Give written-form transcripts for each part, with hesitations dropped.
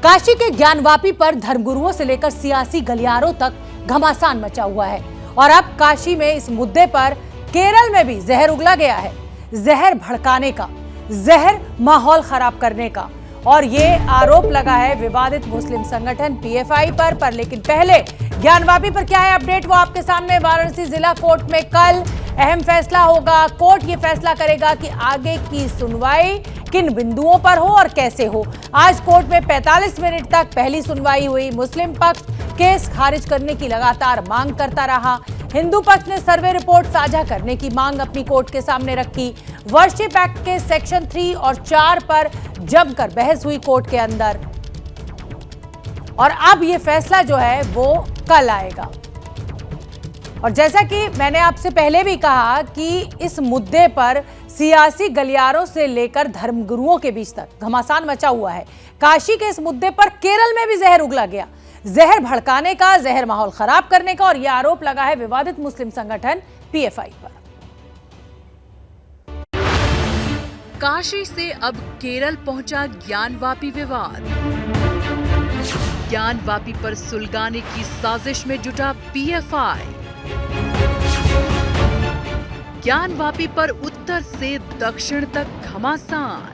काशी के ज्ञानवापी पर धर्मगुरुओं से लेकर सियासी गलियारों तक घमासान मचा हुआ है और अब काशी में इस मुद्दे पर केरल में भी जहर उगला गया है। जहर भड़काने का, जहर माहौल खराब करने का, और ये आरोप लगा है विवादित मुस्लिम संगठन पीएफआई पर। लेकिन पहले ज्ञानवापी पर क्या है अपडेट, वो आपके सामने। वाराणसी जिला कोर्ट में कल अहम फैसला होगा। कोर्ट ये फैसला करेगा कि आगे की सुनवाई किन बिंदुओं पर हो और कैसे हो। आज कोर्ट में 45 मिनट तक पहली सुनवाई हुई। मुस्लिम पक्ष केस खारिज करने की लगातार मांग करता रहा। हिंदू पक्ष ने सर्वे रिपोर्ट साझा करने की मांग अपनी कोर्ट के सामने रखी। वर्शिप एक्ट के सेक्शन 3 और 4 पर जमकर बहस हुई कोर्ट के अंदर, और अब यह फैसला जो है वो कल आएगा। और जैसा कि मैंने आपसे पहले भी कहा कि इस मुद्दे पर सियासी गलियारों से लेकर धर्मगुरुओं के बीच तक घमासान मचा हुआ है। काशी के इस मुद्दे पर केरल में भी जहर उगला गया। जहर भड़काने का, जहर माहौल खराब करने का, और यह आरोप लगा है विवादित मुस्लिम संगठन पीएफआई पर। काशी से अब केरल पहुंचा ज्ञानवापी विवाद। ज्ञानवापी पर सुलगाने की साजिश में जुटा पीएफआई। ज्ञानवापी पर उत्तर से दक्षिण तक घमासान।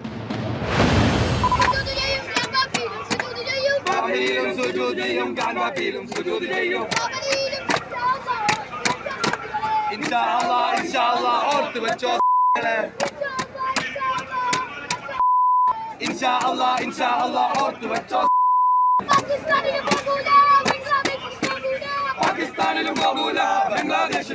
इंशाअल्लाह और तो बच्चों इंशाअल्लाह और तो बच्चों पाकिस्तान बांग्लादेश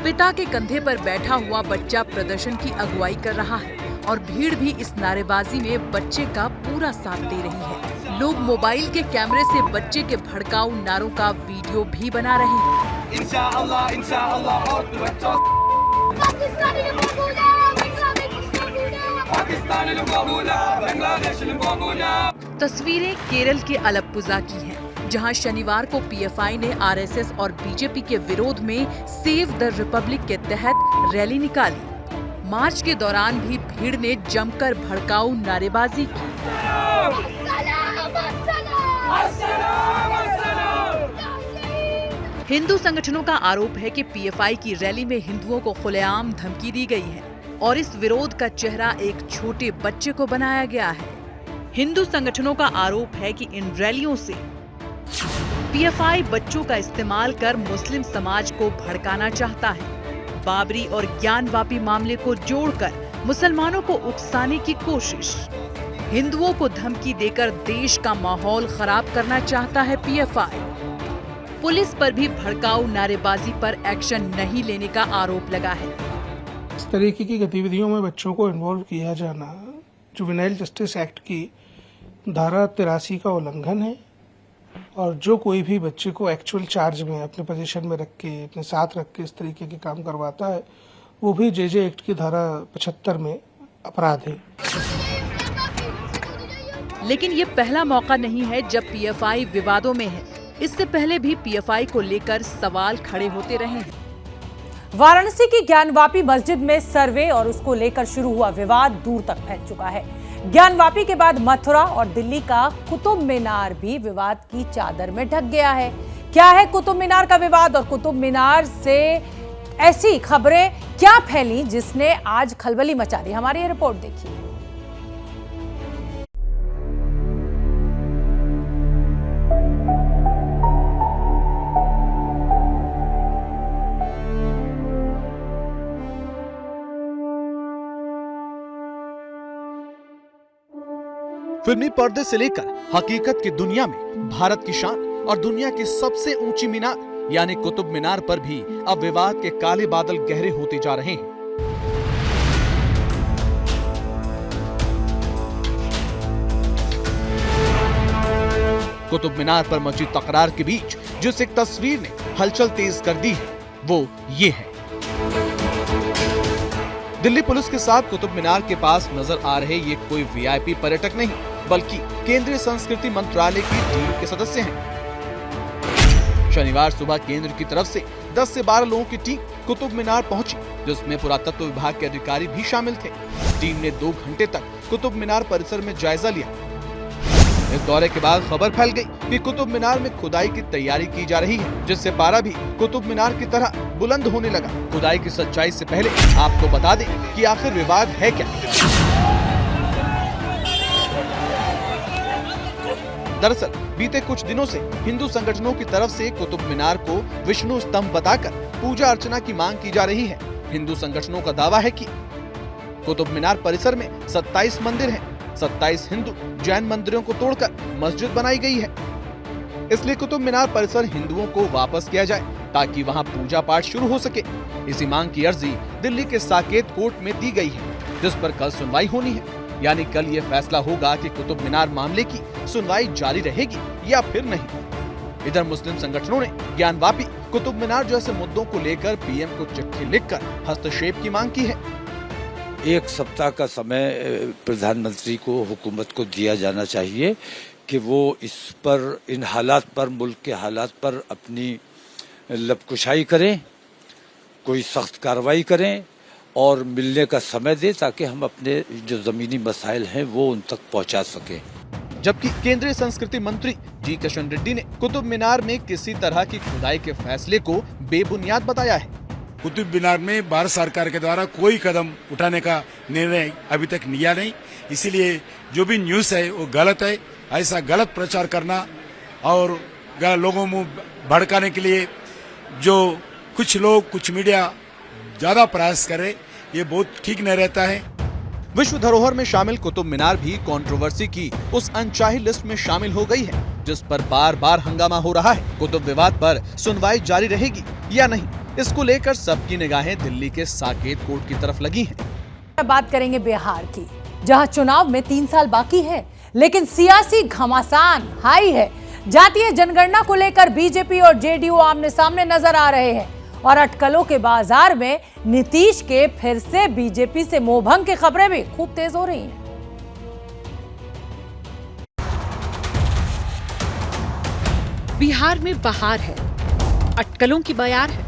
पिता के कंधे पर बैठा हुआ बच्चा प्रदर्शन की अगुवाई कर रहा है और भीड़ भी इस नारेबाजी में बच्चे का पूरा साथ दे रही है। लोग मोबाइल के कैमरे से बच्चे के भड़काऊ नारों का वीडियो भी बना रहे हैं। इंशाअल्लाह और तो बच्चों तस्वीरें केरल के अलप्पुझा की हैं, जहां शनिवार को पीएफआई ने आरएसएस और बीजेपी के विरोध में सेव द रिपब्लिक के तहत रैली निकाली। मार्च के दौरान भी भीड़ ने जमकर भड़काऊ नारेबाजी की। हिंदू संगठनों का आरोप है कि पीएफआई की रैली में हिंदुओं को खुलेआम धमकी दी गई है और इस विरोध का चेहरा एक छोटे बच्चे को बनाया गया है। हिंदू संगठनों का आरोप है कि इन रैलियों से पीएफआई बच्चों का इस्तेमाल कर मुस्लिम समाज को भड़काना चाहता है। बाबरी और ज्ञानवापी मामले को जोड़कर मुसलमानों को उकसाने की कोशिश, हिंदुओं को धमकी देकर देश का माहौल खराब करना चाहता है पीएफआई। पुलिस पर भी भड़काऊ नारेबाजी पर एक्शन नहीं लेने का आरोप लगा है। इस तरीके की गतिविधियों में बच्चों को इन्वॉल्व किया जाना जुवेनाइल जस्टिस एक्ट की धारा 83 का उल्लंघन है, और जो कोई भी बच्चे को एक्चुअल चार्ज में अपने पोजीशन में रख के, अपने साथ रख के इस तरीके के काम करवाता है, वो भी जेजे एक्ट की धारा 75 में अपराध है। लेकिन ये पहला मौका नहीं है जब पीएफआई विवादों में है। इससे पहले भी पीएफआई को लेकर सवाल खड़े होते रहे हैं। वाराणसी की ज्ञानवापी मस्जिद में सर्वे और उसको लेकर शुरू हुआ विवाद दूर तक फैल चुका है। ज्ञानवापी के बाद मथुरा और दिल्ली का कुतुब मीनार भी विवाद की चादर में ढक गया है। क्या है कुतुब मीनार का विवाद, और कुतुब मीनार से ऐसी खबरें क्या फैली जिसने आज खलबली मचा दी? हमारी ये रिपोर्ट देखिए। फिल्मी पर्दे से लेकर हकीकत की दुनिया में भारत की शान और दुनिया की सबसे ऊंची मीनार यानी कुतुब मीनार पर भी अब विवाद के काले बादल गहरे होते जा रहे हैं। कुतुब मीनार पर मची तकरार के बीच जिस एक तस्वीर ने हलचल तेज कर दी है वो ये है। दिल्ली पुलिस के साथ कुतुब मीनार के पास नजर आ रहे ये कोई वीआईपी पर्यटक नहीं बल्कि केंद्रीय संस्कृति मंत्रालय की टीम के सदस्य हैं। शनिवार सुबह केंद्र की तरफ से 10 से 12 लोगों की टीम कुतुब मीनार पहुंची, जिसमें पुरातत्व विभाग के अधिकारी भी शामिल थे। टीम ने 2 घंटे तक कुतुब मीनार परिसर में जायजा लिया। इस दौरे के बाद खबर फैल गई कि कुतुब मीनार में खुदाई की तैयारी की जा रही है, जिससे पारा भी कुतुब मीनार की तरह बुलंद होने लगा। खुदाई की सच्चाई से पहले आपको बता दें कि आखिर विवाद है क्या। दरअसल बीते कुछ दिनों से हिंदू संगठनों की तरफ से कुतुब मीनार को विष्णु स्तंभ बताकर पूजा अर्चना की मांग की जा रही है। हिंदू संगठनों का दावा है कि कुतुब मीनार परिसर में 27 मंदिर हैं। 27 हिंदू जैन मंदिरों को तोड़कर मस्जिद बनाई गई है। इसलिए कुतुब मीनार परिसर हिंदुओं को वापस किया जाए ताकि वहां पूजा पाठ शुरू हो सके। इसी मांग की अर्जी दिल्ली के साकेत कोर्ट में दी गई है, जिस पर कल सुनवाई होनी है। यानी कल ये फैसला होगा कि कुतुब मीनार मामले की सुनवाई जारी रहेगी या फिर नहीं। इधर मुस्लिम संगठनों ने ज्ञानवापी कुतुब मीनार जैसे मुद्दों को लेकर पीएम को चिट्ठी लिखकर हस्तक्षेप की मांग की है। 1 सप्ताह का समय प्रधानमंत्री को, हुकूमत को दिया जाना चाहिए कि वो इस पर, इन हालात पर, मुल्क के हालात पर अपनी लबकुशाई करें, कोई सख्त कार्रवाई करें और मिलने का समय दे ताकि हम अपने जो जमीनी मसाइल हैं वो उन तक पहुंचा सकें। जबकि केंद्रीय संस्कृति मंत्री जी किशन रेड्डी ने कुतुब मीनार में किसी तरह की खुदाई के फैसले को बेबुनियाद बताया है। कुतुब मीनार में भारत सरकार के द्वारा कोई कदम उठाने का निर्णय अभी तक लिया नहीं, इसीलिए जो भी न्यूज़ है वो गलत है। ऐसा गलत प्रचार करना और लोगों में भड़काने के लिए जो कुछ लोग, कुछ मीडिया ज्यादा प्रयास करे, ये बहुत ठीक नहीं रहता है। विश्व धरोहर में शामिल कुतुब मीनार भी कंट्रोवर्सी की उस अनचाही लिस्ट में शामिल हो गई है, जिस पर बार बार हंगामा हो रहा है। कुतुब विवाद पर सुनवाई जारी रहेगी या नहीं, इसको लेकर सबकी निगाहें दिल्ली के साकेत कोर्ट की तरफ लगी हैं। बात करेंगे बिहार की, जहां चुनाव में 3 साल बाकी है, लेकिन सियासी घमासान हाई है। जातीय जनगणना को लेकर बीजेपी और जेडीयू आमने सामने नजर आ रहे हैं और अटकलों के बाजार में नीतीश के फिर से बीजेपी से मोहभंग की खबरें भी खूब तेज हो रही हैं। बिहार में बहार है, अटकलों की बयार है।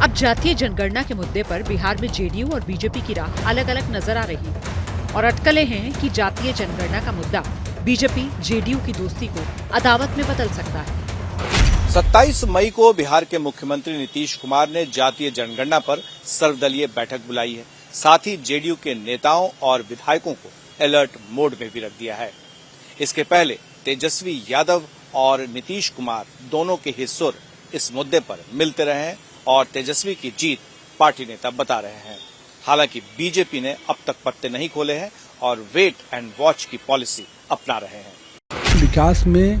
अब जातीय जनगणना के मुद्दे पर बिहार में जेडीयू और बीजेपी की राह अलग अलग नजर आ रही है और अटकलें हैं कि जातीय जनगणना का मुद्दा बीजेपी जेडीयू की दोस्ती को अदावत में बदल सकता है। 27 मई को बिहार के मुख्यमंत्री नीतीश कुमार ने जातीय जनगणना पर सर्वदलीय बैठक बुलाई है। साथ ही जेडीयू के नेताओं और विधायकों को अलर्ट मोड में भी रख दिया है। इसके पहले तेजस्वी यादव और नीतीश कुमार दोनों के ही सुर इस मुद्दे पर मिलते रहे हैं और तेजस्वी की जीत पार्टी नेता बता रहे हैं। हालांकि बीजेपी ने अब तक पत्ते नहीं खोले हैं और वेट एंड वॉच की पॉलिसी अपना रहे हैं। विकास में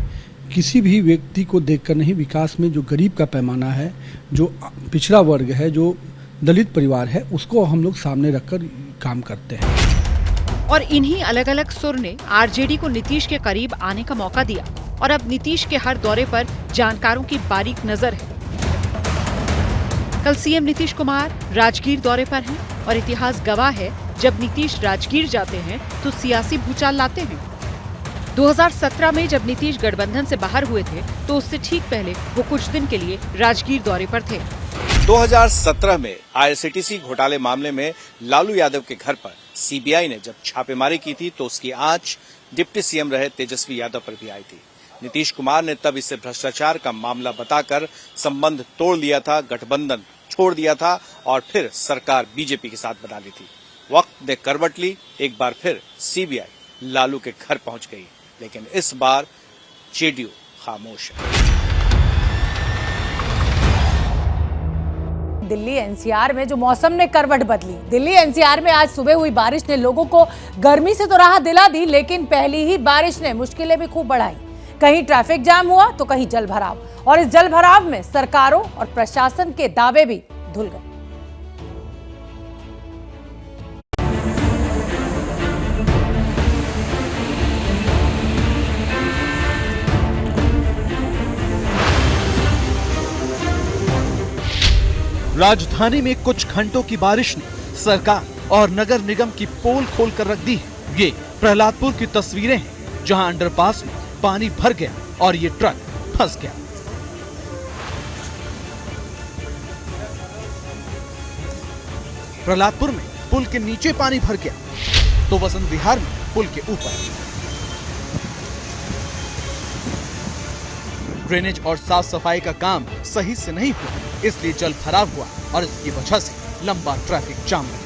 किसी भी व्यक्ति को देखकर नहीं, विकास में जो गरीब का पैमाना है, जो पिछड़ा वर्ग है, जो दलित परिवार है, उसको हम लोग सामने रखकर काम करते हैं। और इन्हीं अलग अलग सुर ने आरजेडी को नीतीश के करीब आने का मौका दिया और अब नीतीश के हर दौरे पर जानकारों की बारीक नजर है। कल सीएम नीतीश कुमार राजगीर दौरे पर हैं और इतिहास गवाह है, जब नीतीश राजगीर जाते हैं तो सियासी भूचाल लाते हैं। 2017 में जब नीतीश गठबंधन से बाहर हुए थे तो उससे ठीक पहले वो कुछ दिन के लिए राजगीर दौरे पर थे। 2017 में आईआरसीटीसी घोटाले मामले में लालू यादव के घर पर सीबीआई ने जब छापेमारी की थी तो उसकी आंच डिप्टी सीएम रहे तेजस्वी यादव पर भी आई थी। नीतीश कुमार ने तब इसे भ्रष्टाचार का मामला बताकर संबंध तोड़ लिया था, गठबंधन छोड़ दिया था और फिर सरकार बीजेपी के साथ बना ली थी। वक्त ने करवट ली, एक बार फिर सीबीआई लालू के घर पहुंच गई, लेकिन इस बार जेडीयू खामोश है। दिल्ली एनसीआर में जो मौसम ने करवट बदली। दिल्ली एनसीआर में आज सुबह हुई बारिश ने लोगों को गर्मी से तो राहत दिला दी, लेकिन पहली ही बारिश ने मुश्किलें भी खूब बढ़ाई। कहीं ट्रैफिक जाम हुआ तो कहीं जलभराव, और इस जलभराव में सरकारों और प्रशासन के दावे भी धुल गए। राजधानी में कुछ घंटों की बारिश ने सरकार और नगर निगम की पोल खोलकर रख दी है। ये प्रहलादपुर की तस्वीरें हैं जहां अंडरपास में पानी भर गया और ये ट्रक फंस गया। प्रहलादपुर में पुल के नीचे पानी भर गया तो वसंत विहार में पुल के ऊपर। ड्रेनेज और साफ सफाई का काम सही से नहीं हुआ, इसलिए जल भराव हुआ और इसकी वजह से लंबा ट्रैफिक जाम लग गया।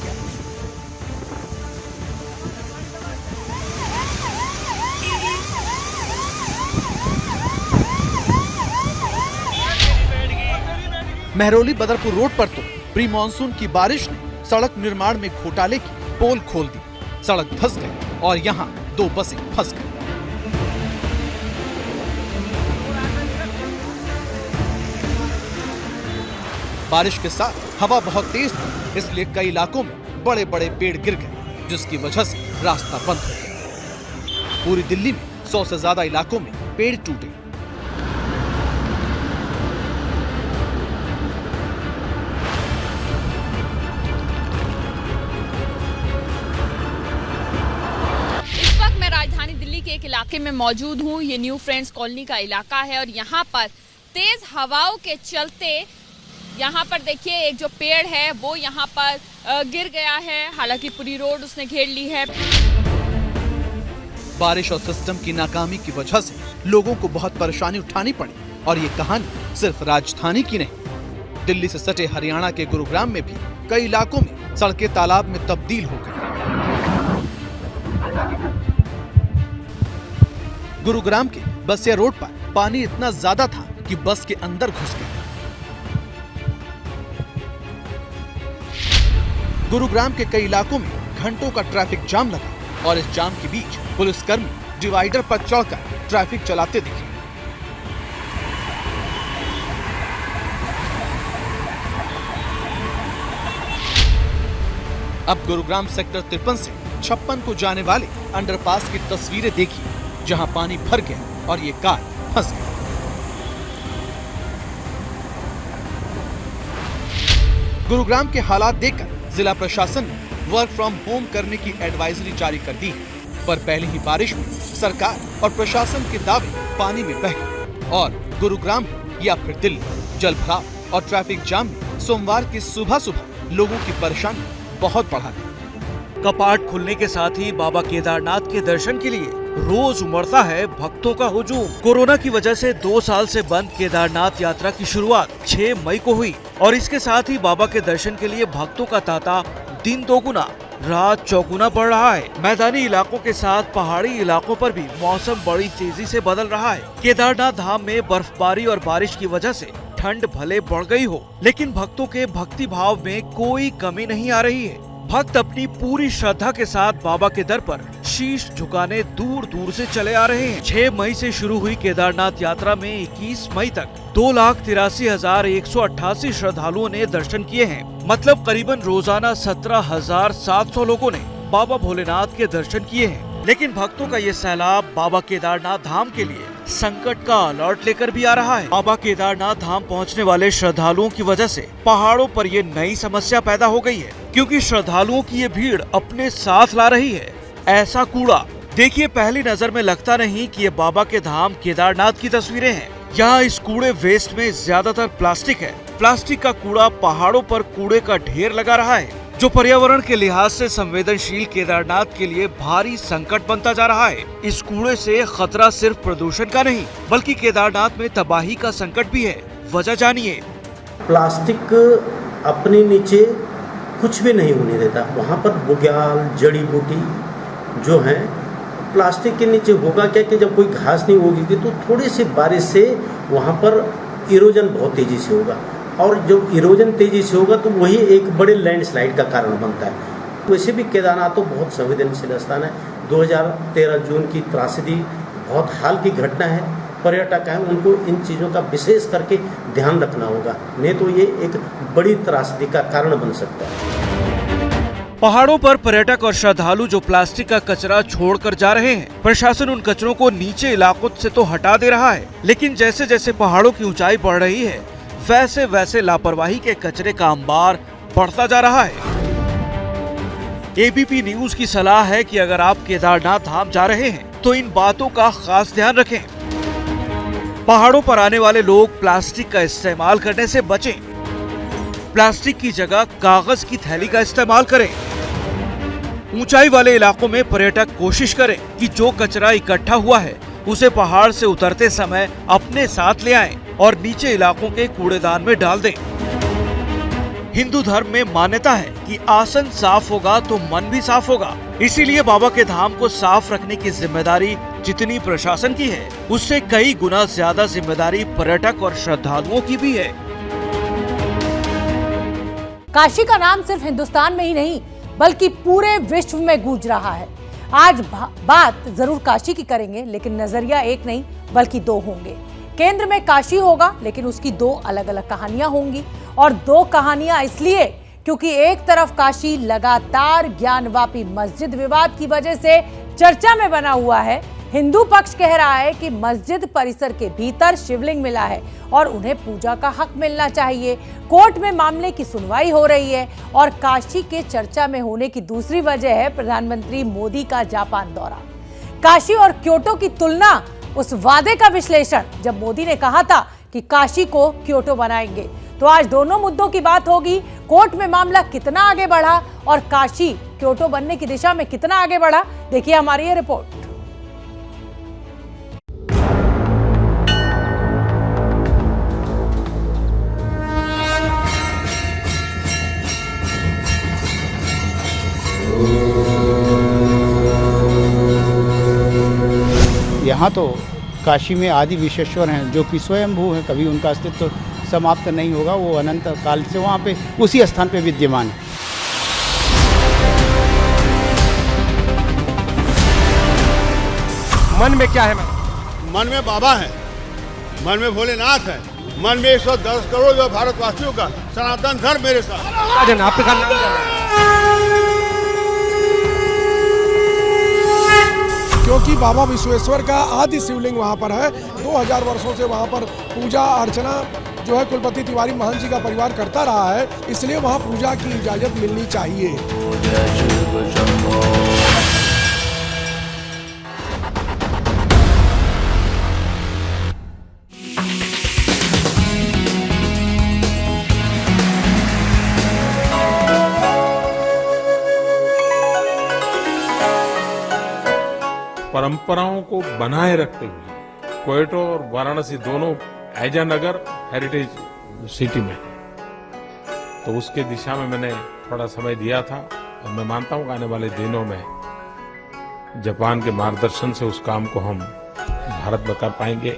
महरौली बदरपुर रोड पर तो प्री मानसून की बारिश ने सड़क निर्माण में घोटाले की पोल खोल दी। सड़क धंस गई और यहाँ 2 बसें फंस गई। बारिश के साथ हवा बहुत तेज थी, इसलिए कई इलाकों में बड़े बड़े पेड़ गिर गए, जिसकी वजह से रास्ता बंद हो गया। पूरी दिल्ली में 100 से ज्यादा इलाकों में पेड़ टूटे। राजधानी दिल्ली के एक इलाके में मौजूद हूँ। ये न्यू फ्रेंड्स कॉलोनी का इलाका है और यहाँ पर तेज हवाओं के चलते यहाँ पर देखिए एक जो पेड़ है वो यहाँ पर गिर गया है। हालांकि पूरी रोड उसने घेर ली है। बारिश और सिस्टम की नाकामी की वजह से लोगों को बहुत परेशानी उठानी पड़ी और ये कहानी सिर्फ राजधानी की नहीं, दिल्ली से सटे हरियाणा के गुरुग्राम में भी कई इलाकों में सड़कें तालाब में तब्दील हो गई। गुरुग्राम के बसिया रोड पर पानी इतना ज्यादा था कि बस के अंदर घुस गया। गुरुग्राम के कई इलाकों में घंटों का ट्रैफिक जाम लगा और इस जाम के बीच पुलिसकर्मी डिवाइडर पर चढ़कर ट्रैफिक चलाते दिखे। अब गुरुग्राम सेक्टर 53 से 56 को जाने वाले अंडरपास की तस्वीरें देखिए, जहां पानी भर गया और ये कार फंस गई। गुरुग्राम के हालात देखकर जिला प्रशासन ने वर्क फ्रॉम होम करने की एडवाइजरी जारी कर दी है, पर पहले ही बारिश में सरकार और प्रशासन के दावे पानी में बह गए और गुरुग्राम या फिर दिल्ली जल भराव और ट्रैफिक जाम में सोमवार की सुबह सुबह लोगों की परेशानी बहुत बढ़ा दी। कपाट खुलने के साथ ही बाबा केदारनाथ के दर्शन के लिए रोज उमड़ता है भक्तों का हुजूम। कोरोना की वजह से 2 साल से बंद केदारनाथ यात्रा की शुरुआत 6 मई को हुई और इसके साथ ही बाबा के दर्शन के लिए भक्तों का तांता दिन दोगुना रात चौगुना बढ़ रहा है। मैदानी इलाकों के साथ पहाड़ी इलाकों पर भी मौसम बड़ी तेजी से बदल रहा है। केदारनाथ धाम में बर्फबारी और बारिश की वजह से ठंड भले बढ़ गई हो, लेकिन भक्तों के भक्ति भाव में कोई कमी नहीं आ रही है। भक्त अपनी पूरी श्रद्धा के साथ बाबा के दर पर शीश झुकाने दूर दूर से चले आ रहे हैं। 6 मई से शुरू हुई केदारनाथ यात्रा में 21 मई तक 2,83,188 श्रद्धालुओं ने दर्शन किए हैं। मतलब करीबन रोजाना 17,700 लोगों ने बाबा भोलेनाथ के दर्शन किए हैं। लेकिन भक्तों का ये सैलाब बाबा केदारनाथ धाम के लिए संकट का अलर्ट लेकर भी आ रहा है। बाबा केदारनाथ धाम पहुंचने वाले श्रद्धालुओं की वजह से पहाड़ों पर ये नई समस्या पैदा हो गई है, क्योंकि श्रद्धालुओं की ये भीड़ अपने साथ ला रही है ऐसा कूड़ा। देखिए, पहली नजर में लगता नहीं कि ये बाबा के धाम केदारनाथ की तस्वीरें हैं। यहाँ इस कूड़े वेस्ट में ज्यादातर प्लास्टिक है। प्लास्टिक का कूड़ा पहाड़ों पर कूड़े का ढेर लगा रहा है, जो पर्यावरण के लिहाज से संवेदनशील केदारनाथ के लिए भारी संकट बनता जा रहा है। इस कूड़े से खतरा सिर्फ प्रदूषण का नहीं, बल्कि केदारनाथ में तबाही का संकट भी है। वजह जानिए। प्लास्टिक अपने नीचे कुछ भी नहीं होने देता। वहाँ पर बुग्याल, जड़ी बूटी जो है प्लास्टिक के नीचे होगा क्या कि जब कोई घास नहीं होगी तो थोड़ी सी बारिश से वहाँ पर इरोजन बहुत तेजी से होगा, और जब इरोजन तेजी से होगा तो वही एक बड़े लैंडस्लाइड का कारण बनता है। वैसे भी केदारनाथ तो बहुत संवेदनशील स्थान है। 2013 जून की त्रासदी बहुत हाल की घटना है। पर्यटक हैं, उनको इन चीज़ों का विशेष करके ध्यान रखना होगा, नहीं तो ये एक बड़ी त्रासदी का कारण बन सकता है। पहाड़ों पर पर्यटक और श्रद्धालु जो प्लास्टिक का कचरा छोड़कर जा रहे हैं, प्रशासन उन कचरों को नीचे इलाकों से तो हटा दे रहा है, लेकिन जैसे जैसे पहाड़ों की ऊंचाई बढ़ रही है वैसे वैसे लापरवाही के कचरे का अंबार बढ़ता जा रहा है। एबीपी न्यूज की सलाह है कि अगर आप केदारनाथ धाम जा रहे हैं तो इन बातों का खास ध्यान रखें। पहाड़ों पर आने वाले लोग प्लास्टिक का इस्तेमाल करने से बचें। प्लास्टिक की जगह कागज की थैली का इस्तेमाल करें। ऊंचाई वाले इलाकों में पर्यटक कोशिश करें कि जो कचरा इकट्ठा हुआ है उसे पहाड़ से उतरते समय अपने साथ ले आएं और नीचे इलाकों के कूड़ेदान में डाल दें। हिंदू धर्म में मान्यता है कि आसन साफ होगा तो मन भी साफ होगा। इसीलिए बाबा के धाम को साफ रखने की जिम्मेदारी जितनी प्रशासन की है, उससे कई गुना ज्यादा जिम्मेदारी पर्यटक और श्रद्धालुओं की भी है। काशी का नाम सिर्फ हिंदुस्तान में ही नहीं बल्कि पूरे विश्व में गूंज रहा है। आज बात जरूर काशी की करेंगे, लेकिन नजरिया एक नहीं बल्कि दो होंगे। केंद्र में काशी होगा, लेकिन उसकी दो अलग अलग कहानियां होंगी। और दो कहानियां इसलिए क्योंकि एक तरफ काशी लगातार ज्ञानवापी मस्जिद विवाद की वजह से चर्चा में बना हुआ है। हिंदू पक्ष कह रहा है कि मस्जिद परिसर के भीतर शिवलिंग मिला है और उन्हें पूजा का हक मिलना चाहिए। कोर्ट में मामले की सुनवाई हो रही है। और काशी के चर्चा में होने की दूसरी वजह है प्रधानमंत्री मोदी का जापान दौरा। काशी और क्योटो की तुलना, उस वादे का विश्लेषण जब मोदी ने कहा था कि काशी को क्योटो बनाएंगे। तो आज दोनों मुद्दों की बात होगी। कोर्ट में मामला कितना आगे बढ़ा और काशी क्योटो बनने की दिशा में कितना आगे बढ़ा, देखिए हमारी ये रिपोर्ट। यहाँ तो काशी में आदि विश्वेश्वर हैं जो कि स्वयंभू हैं, कभी उनका अस्तित्व समाप्त नहीं होगा, वो अनंत काल से वहाँ पे उसी स्थान पे विद्यमान है। मन में क्या है? मन में बाबा है, मन में भोलेनाथ है, मन में 110 करोड़ जो भारतवासियों का सनातन धर्म मेरे साथ। आपका नाम क्योंकि बाबा विश्वेश्वर का आदि शिवलिंग वहाँ पर है। 2000 वर्षों से वहाँ पर पूजा अर्चना जो है कुलपति तिवारी महंत जी का परिवार करता रहा है, इसलिए वहाँ पूजा की इजाजत मिलनी चाहिए। परंपराओं को बनाए रखते हुए क्वेटो और वाराणसी दोनों एज ए नगर हेरिटेज सिटी में, तो उसके दिशा में मैंने थोड़ा समय दिया था। और मैं मानता हूँ कि आने वाले दिनों में जापान के मार्गदर्शन से उस काम को हम भारत में कर पाएंगे।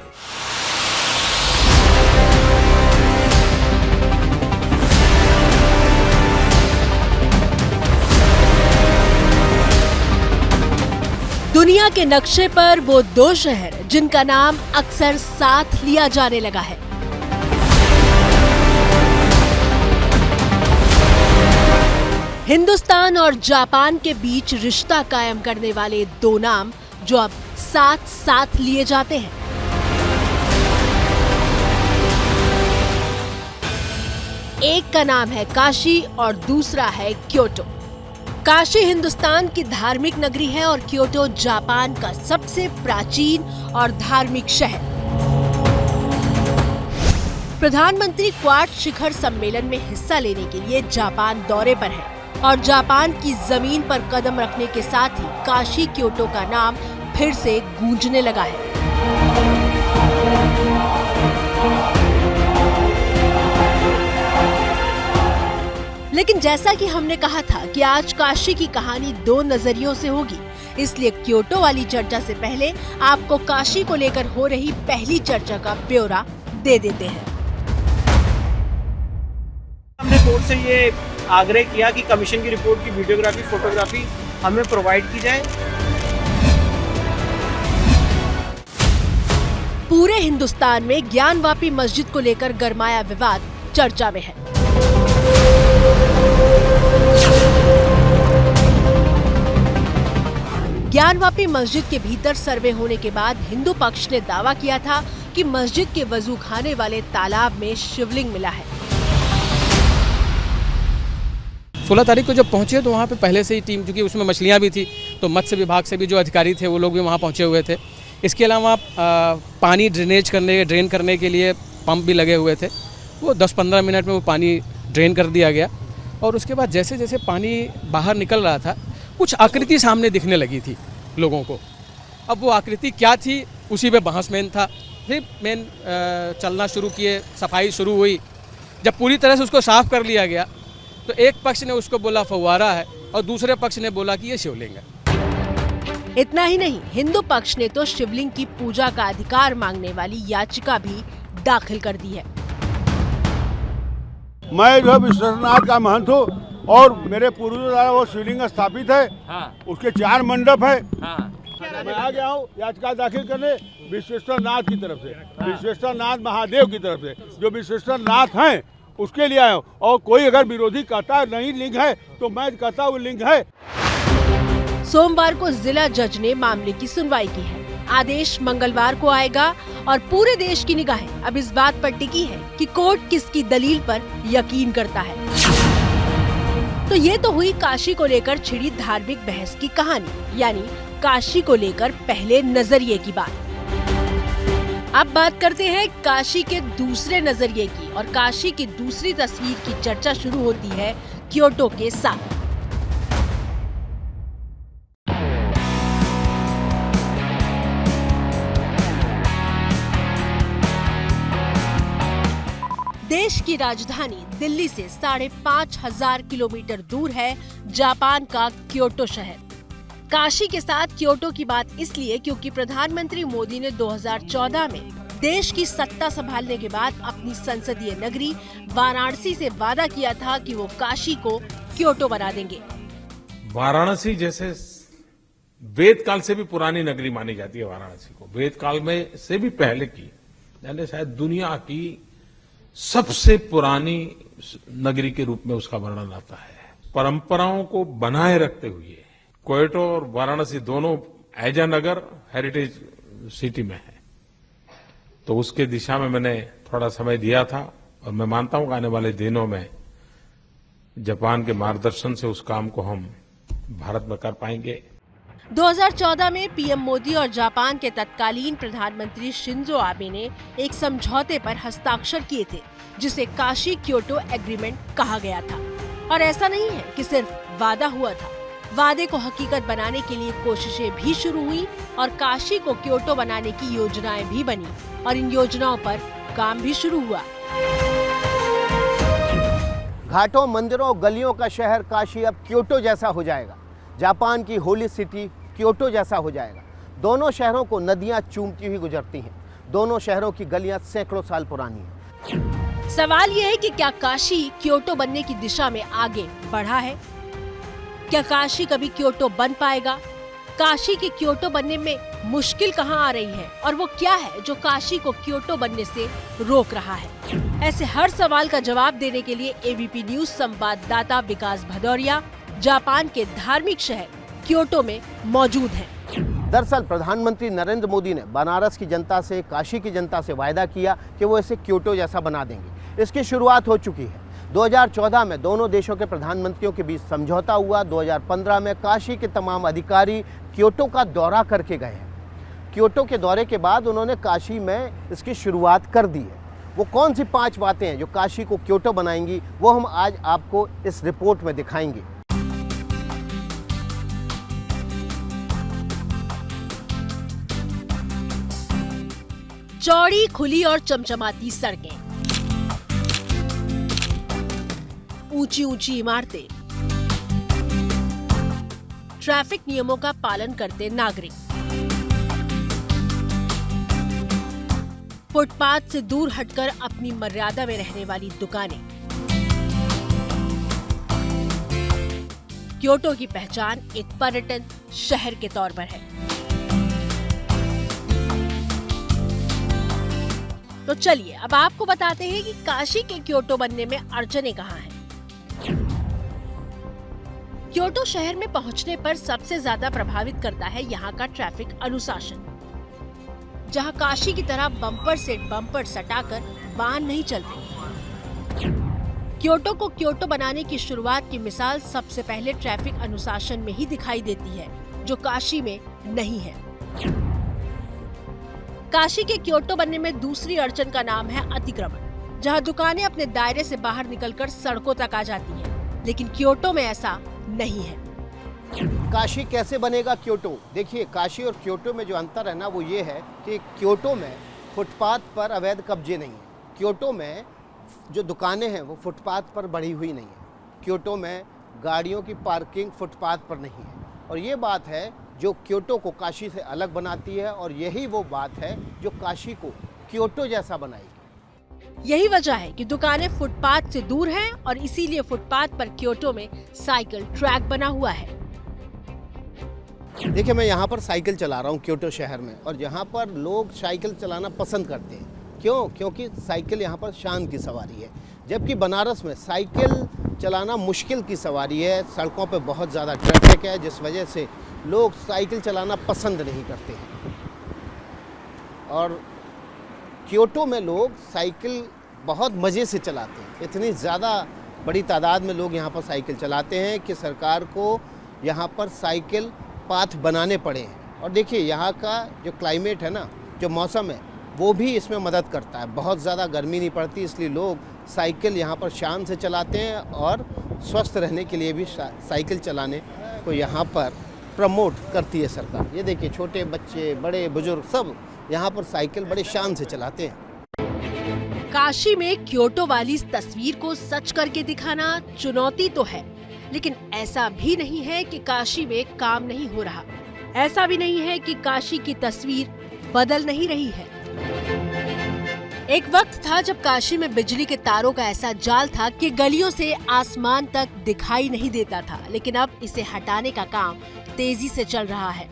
दुनिया के नक्शे पर वो दो शहर जिनका नाम अक्सर साथ लिया जाने लगा है। हिंदुस्तान और जापान के बीच रिश्ता कायम करने वाले दो नाम जो अब साथ साथ लिए जाते हैं। एक का नाम है काशी और दूसरा है क्योटो। काशी हिंदुस्तान की धार्मिक नगरी है और क्योटो जापान का सबसे प्राचीन और धार्मिक शहर। प्रधानमंत्री क्वाड शिखर सम्मेलन में हिस्सा लेने के लिए जापान दौरे पर है और जापान की जमीन पर कदम रखने के साथ ही काशी क्योटो का नाम फिर से गूंजने लगा है। लेकिन जैसा कि हमने कहा था कि आज काशी की कहानी दो नजरियों से होगी, इसलिए क्योटो वाली चर्चा से पहले आपको काशी को लेकर हो रही पहली चर्चा का ब्यौरा दे देते हैं। हमने कोर्ट से ये आग्रह किया कि कमीशन की रिपोर्ट की वीडियोग्राफी, फोटोग्राफी हमें प्रोवाइड की जाए। पूरे हिंदुस्तान में ज्ञानवापी मस्जिद को लेकर गरमाया विवाद चर्चा में है। ज्ञानवापी मस्जिद के भीतर सर्वे होने के बाद हिंदू पक्ष ने दावा किया था कि मस्जिद के वजू खाने वाले तालाब में शिवलिंग मिला है। 16 तारीख को जब पहुँचे तो वहाँ पे पहले से ही टीम, चूँकि उसमें मछलियाँ भी थी तो मत्स्य विभाग से भी जो अधिकारी थे वो लोग भी वहाँ पहुँचे हुए थे। इसके अलावा पानी ड्रेन करने के लिए पंप भी लगे हुए थे। वो 10-15 मिनट में वो पानी ड्रेन कर दिया गया और उसके बाद जैसे जैसे पानी बाहर निकल रहा था कुछ आकृति सामने दिखने लगी थी लोगों को। अब वो आकृति क्या थी उसी पे बहस मेन था। फिर मेन चलना शुरू किए, सफाई शुरू हुई। जब पूरी तरह से उसको साफ कर लिया गया तो एक पक्ष ने उसको बोला फव्वारा है और दूसरे पक्ष ने बोला कि ये शिवलिंग है। इतना ही नहीं, हिंदू पक्ष ने तो शिवलिंग की पूजा का अधिकार मांगने वाली याचिका भी दाखिल कर दी है। मैं जो विश्वनाथ का महंत हूँ और मेरे पूर्वजों द्वारा वो शिवलिंग स्थापित है। उसके 4 मंडप है। मैं आ गया हूँ याचिका दाखिल करने विश्वेश्वर नाथ की तरफ से, विश्वेश्वर नाथ महादेव की तरफ से, जो विश्वेश्वर नाथ हैं उसके लिए आया हूँ। और कोई अगर विरोधी कहता नहीं लिंग है तो मैं कहता हूँ लिंग है। सोमवार को जिला जज ने मामले की सुनवाई की है। आदेश मंगलवार को आएगा और पूरे देश की निगाहें अब इस बात पर टिकी है कि कोर्ट किसकी दलील पर यकीन करता है। तो ये तो हुई काशी को लेकर छिड़ी धार्मिक बहस की कहानी, यानी काशी को लेकर पहले नजरिए की बात। अब बात करते हैं काशी के दूसरे नजरिए की, और काशी की दूसरी तस्वीर की चर्चा शुरू होती है क्योटो के साथ। देश की राजधानी दिल्ली से 5,500 किलोमीटर दूर है जापान का क्योटो शहर। काशी के साथ क्योटो की बात इसलिए क्योंकि प्रधानमंत्री मोदी ने 2014 में देश की सत्ता संभालने के बाद अपनी संसदीय नगरी वाराणसी से वादा किया था कि वो काशी को क्योटो बना देंगे। वाराणसी जैसे वेद काल से भी पुरानी नगरी मानी जाती है वाराणसी को, वेद काल में से भी पहले की, यानी शायद दुनिया की सबसे पुरानी नगरी के रूप में उसका वर्णन आता है। परंपराओं को बनाए रखते हुए क्योटो और वाराणसी दोनों एज ए नगर हेरिटेज सिटी में है, तो उसके दिशा में मैंने थोड़ा समय दिया था और मैं मानता हूं कि आने वाले दिनों में जापान के मार्गदर्शन से उस काम को हम भारत में कर पाएंगे। 2014 में पीएम मोदी और जापान के तत्कालीन प्रधानमंत्री शिंजो आबे ने एक समझौते पर हस्ताक्षर किए थे, जिसे काशी क्योटो एग्रीमेंट कहा गया था। और ऐसा नहीं है कि सिर्फ वादा हुआ था, वादे को हकीकत बनाने के लिए कोशिशें भी शुरू हुई और काशी को क्योटो बनाने की योजनाएं भी बनी और इन योजनाओं पर काम भी शुरू हुआ। घाटों, मंदिरों, गलियों का शहर काशी अब क्योटो जैसा हो जाएगा। जापान की होली सिटी क्योटो जैसा हो जाएगा। दोनों शहरों को नदियां चूमती हुई गुजरती हैं। दोनों शहरों की गलियां सैकड़ों साल पुरानी हैं। सवाल ये है कि क्या काशी क्योटो बनने की दिशा में आगे बढ़ा है? क्या काशी कभी क्योटो बन पाएगा? काशी के क्योटो बनने में मुश्किल कहाँ आ रही है और वो क्या है जो काशी को क्योटो बनने से रोक रहा है? ऐसे हर सवाल का जवाब देने के लिए एबीपी न्यूज संवाददाता विकास भदौरिया जापान के धार्मिक शहर क्योटो में मौजूद हैं। दरअसल प्रधानमंत्री नरेंद्र मोदी ने बनारस की जनता से, काशी की जनता से वायदा किया कि वो इसे क्योटो जैसा बना देंगे। इसकी शुरुआत हो चुकी है। 2014 में दोनों देशों के प्रधानमंत्रियों के बीच समझौता हुआ। 2015 में काशी के तमाम अधिकारी क्योटो का दौरा करके गए हैं। क्योटो के दौरे के बाद उन्होंने काशी में इसकी शुरुआत कर दी है। वो कौन सी 5 बातें हैं जो काशी को क्योटो बनाएंगी, वो हम आज आपको इस रिपोर्ट में दिखाएंगे। चौड़ी, खुली और चमचमाती सड़कें, ऊंची ऊंची इमारतें, ट्रैफिक नियमों का पालन करते नागरिक, फुटपाथ से दूर हटकर अपनी मर्यादा में रहने वाली दुकानें। क्योटो की पहचान एक पर्यटन शहर के तौर पर है। तो चलिए अब आपको बताते हैं कि काशी के क्योटो बनने में अड़चनें कहाँ हैं। क्योटो शहर में पहुंचने पर सबसे ज्यादा प्रभावित करता है यहाँ का ट्रैफिक अनुशासन। जहाँ काशी की तरह बम्पर से बम्पर सटाकर वाहन नहीं चलते। क्योटो को क्योटो बनाने की शुरुआत की मिसाल सबसे पहले ट्रैफिक अनुशासन में ही दिखाई देती है, जो काशी में नहीं है। काशी के क्योटो बनने में दूसरी अड़चन का नाम है अतिक्रमण, जहां दुकानें अपने दायरे से बाहर निकलकर सड़कों तक आ जाती हैं। लेकिन क्योटो में ऐसा नहीं है। काशी कैसे बनेगा क्योटो? देखिए, काशी और क्योटो में जो अंतर है ना, वो ये है कि क्योटो में फुटपाथ पर अवैध कब्जे नहीं है। क्योटो में जो दुकानें हैं वो फुटपाथ पर बढ़ी हुई नहीं है। क्योटो में गाड़ियों की पार्किंग फुटपाथ पर नहीं है। और ये बात है जो क्योटो को काशी से अलग बनाती है, और यही वो बात है जो काशी को क्योटो जैसा बनाएगी। यही वजह है कि दुकानें फुटपाथ से दूर हैं और इसीलिए फुटपाथ पर क्योटो में साइकिल ट्रैक बना हुआ है। देखिए, मैं यहाँ पर साइकिल चला रहा हूँ क्योटो शहर में, और यहाँ पर लोग साइकिल चलाना पसंद करते हैं। क्यों? क्योंकि साइकिल यहाँ पर शान की सवारी है, जबकि बनारस में साइकिल चलाना मुश्किल की सवारी है। सड़कों पे बहुत ज़्यादा ट्रैफिक है, जिस वजह से लोग साइकिल चलाना पसंद नहीं करते हैं। और क्योटो में लोग साइकिल बहुत मज़े से चलाते हैं। इतनी ज़्यादा बड़ी तादाद में लोग यहाँ पर साइकिल चलाते हैं कि सरकार को यहाँ पर साइकिल पाथ बनाने पड़े हैं। और देखिए, यहाँ का जो क्लाइमेट है ना, जो मौसम है, वो भी इसमें मदद करता है। बहुत ज़्यादा गर्मी नहीं पड़ती, इसलिए लोग साइकिल यहाँ पर शान से चलाते हैं। और स्वस्थ रहने के लिए भी साइकिल चलाने को यहाँ पर प्रमोट करती है सरकार। ये देखिए, छोटे बच्चे, बड़े बुजुर्ग सब यहाँ पर साइकिल बड़े शान से चलाते हैं। काशी में क्योटो वाली इस तस्वीर को सच करके दिखाना चुनौती तो है, लेकिन ऐसा भी नहीं है कि काशी में काम नहीं हो रहा। ऐसा भी नहीं है कि काशी की तस्वीर बदल नहीं रही है। एक वक्त था जब काशी में बिजली के तारों का ऐसा जाल था कि गलियों से आसमान तक दिखाई नहीं देता था, लेकिन अब इसे हटाने का काम तेजी से चल रहा है।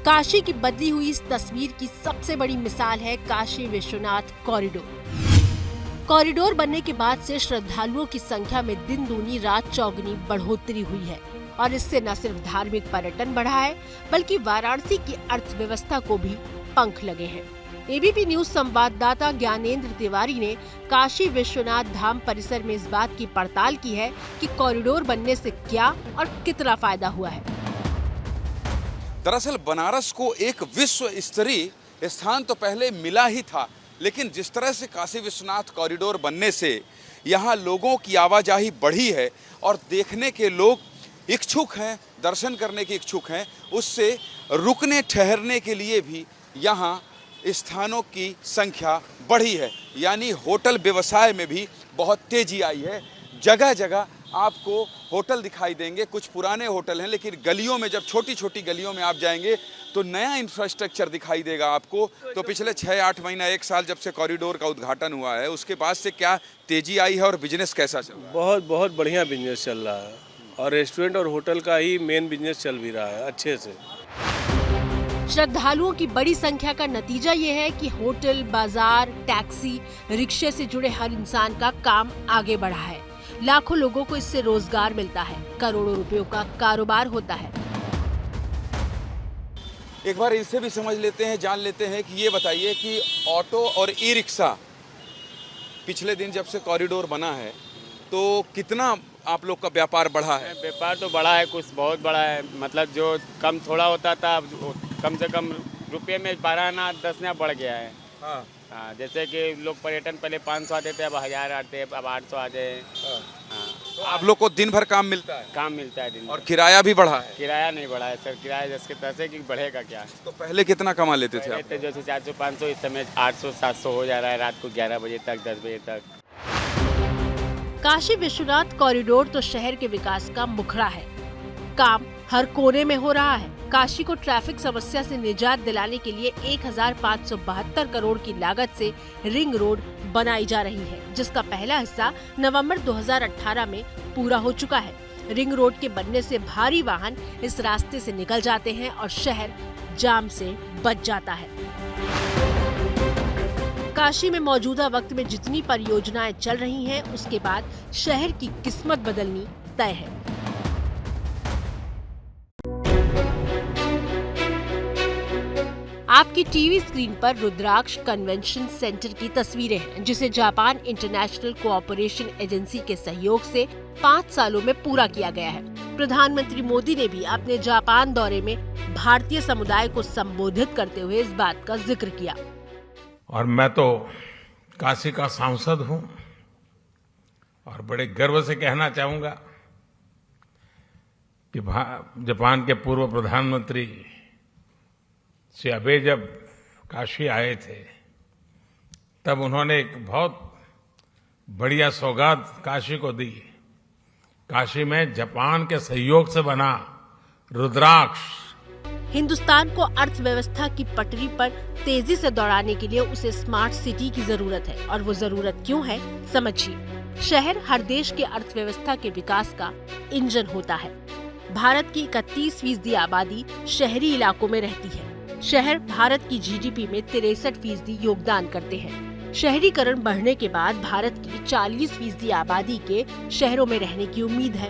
काशी की बदली हुई इस तस्वीर की सबसे बड़ी मिसाल है काशी विश्वनाथ कॉरिडोर। कॉरिडोर बनने के बाद से श्रद्धालुओं की संख्या में दिन दूनी रात चौगुनी बढ़ोतरी हुई है, और इससे न सिर्फ धार्मिक पर्यटन बढ़ा है, बल्कि वाराणसी की अर्थव्यवस्था को भी पंख लगे हैं। एबीपी न्यूज संवाददाता ज्ञानेंद्र तिवारी ने काशी विश्वनाथ धाम परिसर में इस बात की पड़ताल की है कि कॉरिडोर बनने से क्या और कितना फायदा हुआ है। दरअसल बनारस को एक विश्व स्तरीय स्थान तो पहले मिला ही था, लेकिन जिस तरह से काशी विश्वनाथ कॉरिडोर बनने से यहाँ लोगों की आवाजाही बढ़ी है और देखने के लोग इच्छुक हैं, दर्शन करने के इच्छुक हैं, उससे रुकने ठहरने के लिए भी यहाँ स्थानों की संख्या बढ़ी है। यानी होटल व्यवसाय में भी बहुत तेजी आई है। जगह जगह आपको होटल दिखाई देंगे। कुछ पुराने होटल हैं, लेकिन गलियों में, जब छोटी छोटी गलियों में आप जाएंगे तो नया इंफ्रास्ट्रक्चर दिखाई देगा आपको। तो पिछले 6-8 महीना, 1 साल जब से कॉरिडोर का उद्घाटन हुआ है, उसके बाद से क्या तेजी आई है और बिजनेस कैसा चल रहा है? बहुत बहुत बढ़िया बिजनेस चल रहा है, और रेस्टोरेंट और होटल का ही मेन बिजनेस चल भी रहा है अच्छे से। श्रद्धालुओं की बड़ी संख्या का नतीजा ये है कि होटल, बाजार, टैक्सी, रिक्शे से जुड़े हर इंसान का काम आगे बढ़ा है। लाखों लोगों को इससे रोजगार मिलता है, करोड़ों रुपयों का कारोबार होता है। एक बार इनसे भी समझ लेते हैं, जान लेते हैं कि ये बताइए कि ऑटो और ई रिक्शा पिछले दिन जब से कॉरिडोर बना है तो कितना आप लोग का व्यापार बढ़ा है? व्यापार तो बढ़ा है, कुछ बहुत बड़ा है। मतलब जो कम थोड़ा होता था, कम से कम रुपये में 12 आना 10 आना बढ़ गया है। हाँ, जैसे कि लोग पर्यटन पहले 500 आते थे, अब 1000 आते हैं, अब 800 आ जाए। तो आप लोग को दिन भर काम मिलता है? काम मिलता है दिन भर। और किराया भी बढ़ा है? किराया नहीं बढ़ा है सर, किराया जिसके पैसे की बढ़ेगा क्या। तो पहले कितना कमा लेते थे आप? जैसे 400-500, इस समय 800-700 हो जा रहा है रात को 11 बजे तक, 10 बजे तक। काशी विश्वनाथ कॉरिडोर तो शहर के विकास का मुखड़ा है। काम हर कोने में हो रहा है। काशी को ट्रैफिक समस्या से निजात दिलाने के लिए 1572 करोड़ की लागत से रिंग रोड बनाई जा रही है, जिसका पहला हिस्सा नवंबर 2018 में पूरा हो चुका है। रिंग रोड के बनने से भारी वाहन इस रास्ते से निकल जाते हैं और शहर जाम से बच जाता है। काशी में मौजूदा वक्त में जितनी परियोजनाएं चल रही हैं, उसके बाद शहर की किस्मत बदलनी तय है। आपकी टीवी स्क्रीन पर रुद्राक्ष कन्वेंशन सेंटर की तस्वीरें हैं, जिसे जापान इंटरनेशनल कोऑपरेशन एजेंसी के सहयोग से 5 सालों में पूरा किया गया है। प्रधानमंत्री मोदी ने भी अपने जापान दौरे में भारतीय समुदाय को संबोधित करते हुए इस बात का जिक्र किया। और मैं तो काशी का सांसद हूं और बड़े गर्व से कहना चाहूंगा कि जापान के पूर्व प्रधानमंत्री श्री आबे जब काशी आए थे तब उन्होंने एक बहुत बढ़िया सौगात काशी को दी। काशी में जापान के सहयोग से बना रुद्राक्ष। हिंदुस्तान को अर्थव्यवस्था की पटरी पर तेजी से दौड़ाने के लिए उसे स्मार्ट सिटी की जरूरत है। और वो जरूरत क्यों है, समझिए। शहर हर देश के अर्थव्यवस्था के विकास का इंजन होता है। भारत की 31% आबादी शहरी इलाकों में रहती है। शहर भारत की जीडीपी में 63% योगदान करते हैं। शहरीकरण बढ़ने के बाद भारत की 40% आबादी के शहरों में रहने की उम्मीद है।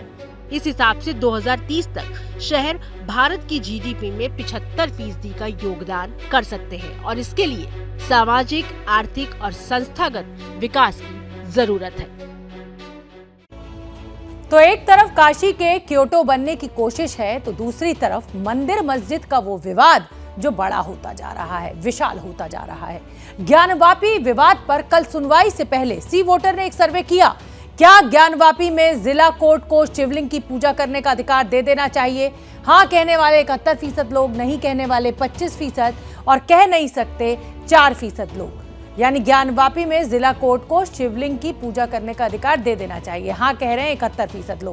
इस हिसाब से 2030 तक शहर भारत की जीडीपी में 75% का योगदान कर सकते हैं और इसके लिए सामाजिक, आर्थिक और संस्थागत विकास की जरूरत है। तो एक तरफ काशी के क्योटो बनने की कोशिश है, तो दूसरी तरफ मंदिर मस्जिद का वो विवाद जो बड़ा होता जा रहा है, विशाल होता जा रहा है। ज्ञानवापी विवाद पर कल सुनवाई से पहले सी वोटर ने एक सर्वे किया। क्या ज्ञानवापी में जिला कोर्ट को शिवलिंग की पूजा करने का अधिकार दे देना चाहिए? हाँ कहने वाले 71% लोग, नहीं कहने वाले 25% और कह नहीं सकते 4% लोग। यानी ज्ञानवापी में जिला कोर्ट को शिवलिंग की पूजा करने का अधिकार दे देना चाहिए। हाँ कह रहे हैं 71% लोग।